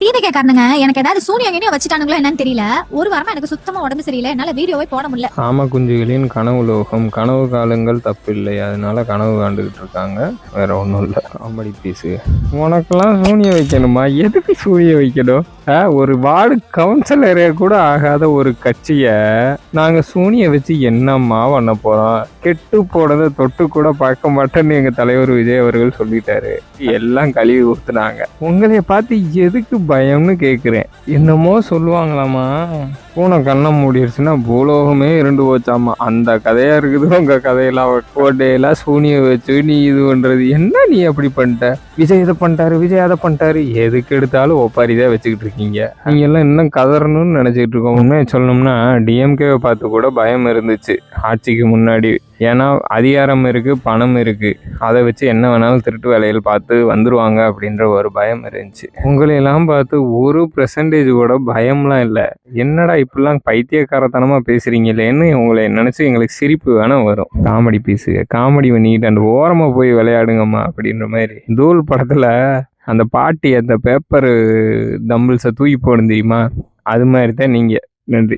பீதிக்கைக்காரனுங்க எனக்கு ஏதாவது சூனியம் வச்சுட்டானுங்களோ என்னன்னு தெரியல. ஒரு வாரமா எனக்கு சுத்தமா உடம்பு சரியில்லை. என்னால வீடியோவே போட முடியல. ஆமா குஞ்சுகளின் கனவு லோகம், கனவு காலங்கள் தப்பில்லை, அதனால கனவு காண்டுகிட்டு இருக்காங்க, வேற ஒன்றும் இல்லை. Comedy piece. உனக்கெல்லாம் சூனியம் வைக்கணுமா? எதுக்கு சூனியம் வைக்கணும்? ஒரு வார்டு கவுன்சிலரே கூட ஆகாத ஒரு கட்சியை நாங்கள் சூனியம் வச்சு என்னம்மா பண்ண போகிறோம்? கெட்டு போனதை தொட்டு கூட பார்க்க மாட்டேன்னு எங்கள் தலைவர் விஜய் அவர்கள் சொல்லிட்டாரு. எல்லாம் கழுவி ஊற்றுனாங்க. உங்களைய பார்த்து எதுக்கு பயம்னு கேட்குறேன். என்னமோ சொல்லுவாங்களாமா, பூனை கண்ணை மூடிடுச்சுன்னா பூலோகமே இருண்டு போச்சாமா. அந்த கதையா இருக்குது உங்க கதையெல்லாம். கோட்டையெல்லாம் சூனியம் வச்சு நீ இது பண்றது என்ன? நீ அப்படி பண்ணிட்ட? விஜய் இதை பண்ணிட்டாரு, விஜய் அதை பண்ணிட்டாரு, எதுக்கு எடுத்தாலும் ஒப்பாரிதான் வச்சுக்கிட்டு இருக்கீங்க. நீங்க எல்லாம் இன்னும் கதறணும்னு நினைச்சிட்டு இருக்கோம். உண்மையை சொல்லணும்னா டிஎம்கேவை பார்த்து கூட பயம் இருந்துச்சு ஆட்சிக்கு முன்னாடி. ஏன்னா அதிகாரம் இருக்கு, பணம் இருக்கு, அதை வச்சு என்ன வேணாலும் திருட்டு வேலைகள் பார்த்து வந்துருவாங்க அப்படின்ற ஒரு பயம் இருந்துச்சு. உங்களையெல்லாம் பார்த்து 1% கூட பயம்லாம் இல்லை. என்னடா இப்படிலாம் பைத்தியக்காரத்தனமா பேசுறீங்களேன்னு உங்களை நினைச்சு எங்களுக்கு சிரிப்பு வேணா வரும். காமெடி பீஸுங்க, காமெடி பண்ணிக்கிட்டு அந்த ஓரமா போய் விளையாடுங்கம்மா அப்படின்ற மாதிரி. தூள் படத்துல அந்த பாட்டி அந்த பேப்பர் தம்பிள்ஸை தூக்கி போடும் தெரியுமா? அது மாதிரி தான் நீங்க. நன்றி.